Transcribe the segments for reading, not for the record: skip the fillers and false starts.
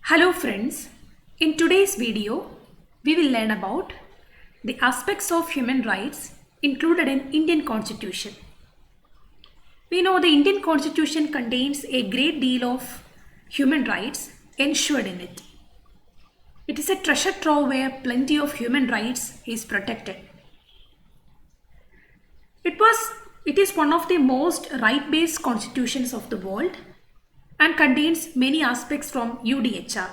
Hello friends, in today's video, we will learn about the aspects of human rights included in Indian Constitution. We know the Indian Constitution contains a great deal of human rights ensured in it. It is a treasure trove where plenty of human rights is protected. It is one of the most right-based constitutions of the world and contains many aspects from UDHR.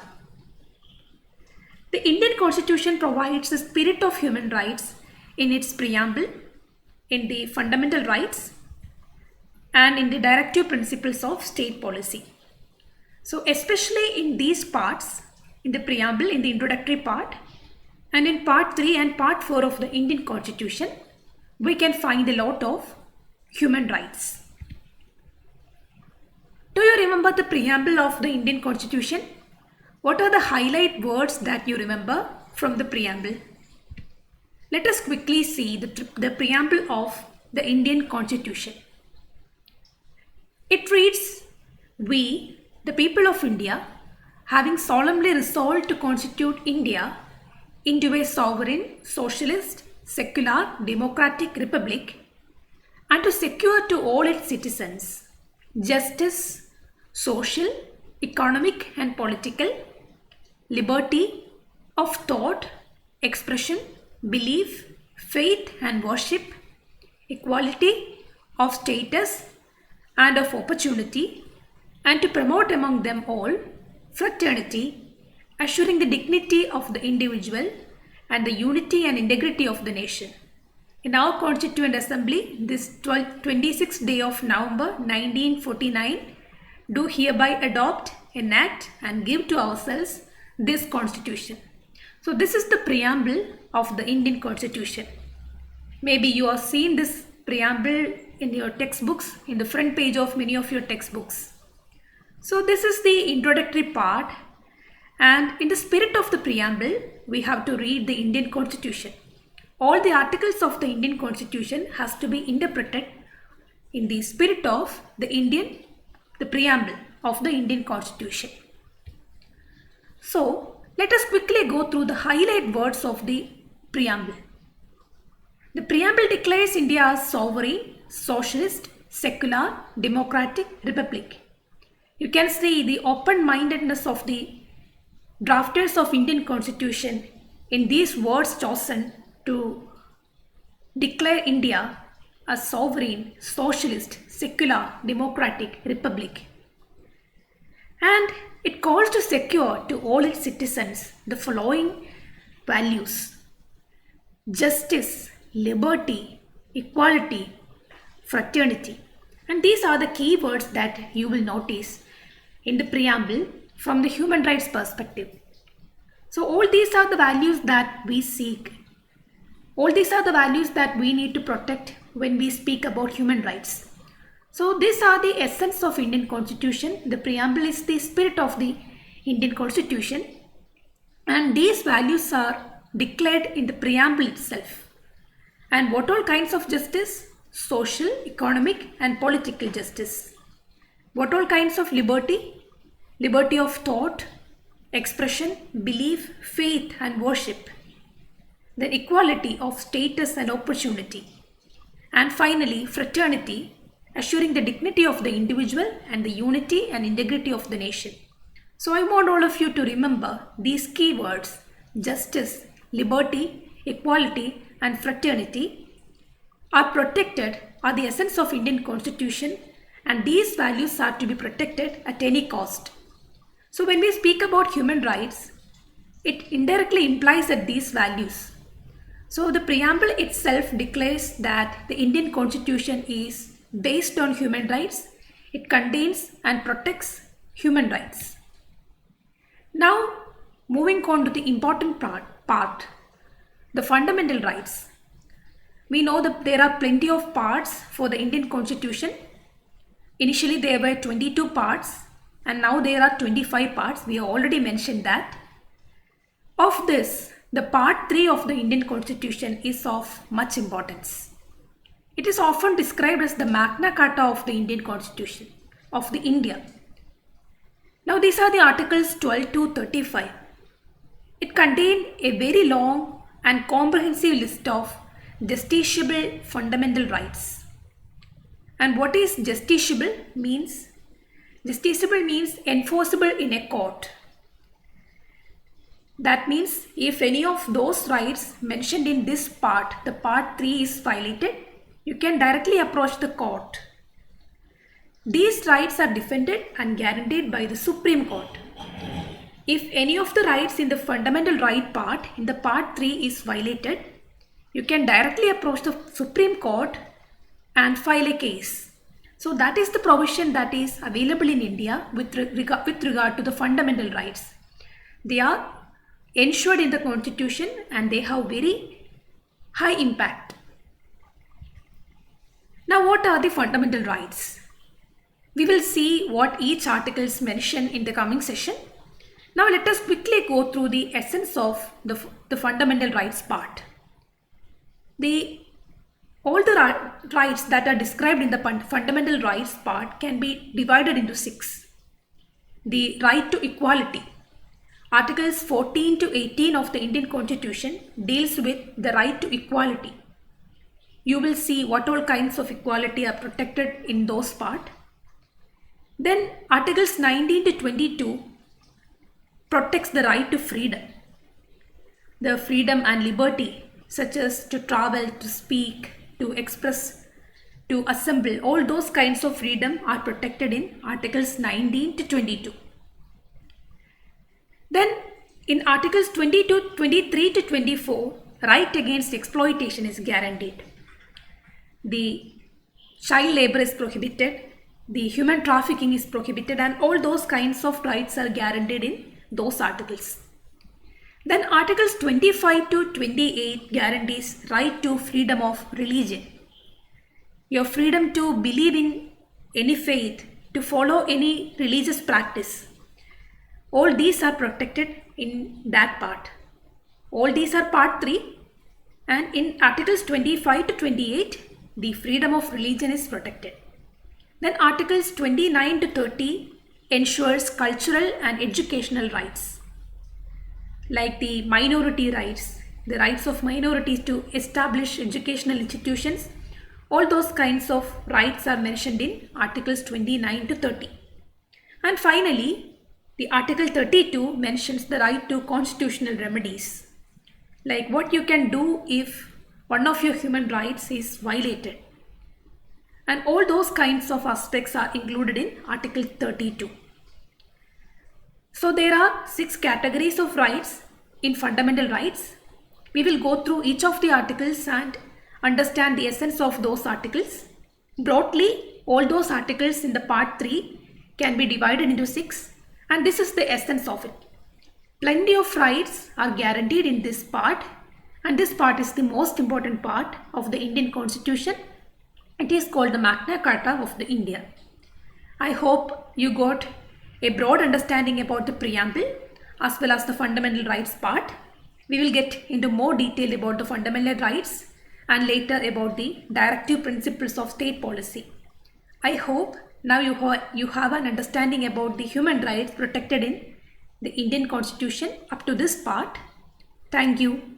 The Indian Constitution provides the spirit of human rights in its preamble, in the fundamental rights, and in the directive principles of state policy. So especially in these parts, in the preamble, in the introductory part, and in part 3 and part 4 of the Indian Constitution, we can find a lot of human rights. Do you remember the preamble of the Indian Constitution? What are the highlight words that you remember from the preamble? Let us quickly see the preamble of the Indian Constitution. It reads, "We, the people of India, having solemnly resolved to constitute India into a sovereign, socialist, secular, democratic republic, and to secure to all its citizens justice, social, economic and political, liberty of thought, expression, belief, faith and worship, equality of status and of opportunity, and to promote among them all fraternity, assuring the dignity of the individual and the unity and integrity of the nation. In our Constituent Assembly, this 26th day of November 1949, do hereby adopt, enact and give to ourselves this Constitution." So this is the preamble of the Indian Constitution. Maybe you have seen this preamble in your textbooks, in the front page of many of your textbooks. So this is the introductory part, and in the spirit of the preamble, we have to read the Indian Constitution. All the articles of the Indian Constitution has to be interpreted in the spirit of the preamble of the Indian Constitution. So let us quickly go through the highlight words of the preamble. The preamble declares India as sovereign, socialist, secular, democratic republic. You can see the open-mindedness of the drafters of Indian Constitution in these words chosen to declare India as sovereign, socialist, secular, democratic republic. And it calls to secure to all its citizens the following values: justice, liberty, equality, fraternity. And these are the key words that you will notice in the preamble from the human rights perspective. So all these are the values that we seek. All these are the values that we need to protect when we speak about human rights. So these are the essence of Indian Constitution. The preamble is the spirit of the Indian Constitution, and these values are declared in the preamble itself. And what all kinds of justice? Social, economic and political justice. What all kinds of liberty? Liberty of thought, expression, belief, faith and worship. The equality of status and opportunity. And finally, fraternity, assuring the dignity of the individual and the unity and integrity of the nation. So I want all of you to remember these key words: justice, liberty, equality and fraternity are protected, are the essence of Indian Constitution, and these values are to be protected at any cost. So when we speak about human rights, it indirectly implies that these values. So the preamble itself declares that the Indian Constitution is based on human rights. It contains and protects human rights. Now moving on to the important part, the fundamental rights. We know that there are plenty of parts for the Indian Constitution. Initially there were 22 parts and now there are 25 parts. We have already mentioned that. Of this, the part 3 of the Indian Constitution is of much importance. It is often described as the Magna Carta of the Indian Constitution, of the India. Now these are the articles 12 to 35. It contained a very long and comprehensive list of justiciable fundamental rights. And what is justiciable means? Justiciable means enforceable in a court. That means if any of those rights mentioned in this part, the part 3 is violated, you can directly approach the court. These rights are defended and guaranteed by the Supreme Court. If any of the rights in the fundamental right part in the part 3 is violated, you can directly approach the Supreme Court and file a case. So that is the provision that is available in India with regard to the fundamental rights. They are ensured in the Constitution and they have very high impact. Now what are the fundamental rights? We will see what each article is mentioned in the coming session. Now let us quickly go through the essence of the fundamental rights part. All the rights that are described in the fundamental rights part can be divided into 6. The right to equality. Articles 14 to 18 of the Indian Constitution deals with the right to equality. You will see what all kinds of equality are protected in those part. Then Articles 19 to 22 protects the right to freedom. The freedom and liberty such as to travel, to speak, to express, to assemble, all those kinds of freedom are protected in Articles 19 to 22. Then in Articles 22, 23 to 24, right against exploitation is guaranteed. The child labor is prohibited, the human trafficking is prohibited, and all those kinds of rights are guaranteed in those articles. Then Articles 25 to 28 guarantees right to freedom of religion. Your freedom to believe in any faith, to follow any religious practice. All these are protected in that part. All these are part 3, and in Articles 25 to 28, the freedom of religion is protected. Then Articles 29 to 30 ensures cultural and educational rights, like the minority rights, the rights of minorities to establish educational institutions. All those kinds of rights are mentioned in Articles 29 to 30. And finally, the Article 32 mentions the right to constitutional remedies, like what you can do if one of your human rights is violated. And all those kinds of aspects are included in Article 32. So there are 6 categories of rights in fundamental rights. We will go through each of the articles and understand the essence of those articles. Broadly, all those articles in the part 3 can be divided into 6, and this is the essence of it. Plenty of rights are guaranteed in this part, and this part is the most important part of the Indian Constitution. It is called the Magna Carta of the India. I hope you got a broad understanding about the preamble as well as the fundamental rights part. We will get into more detail about the fundamental rights and later about the directive principles of state policy. I hope now you have an understanding about the human rights protected in the Indian Constitution up to this part. Thank you.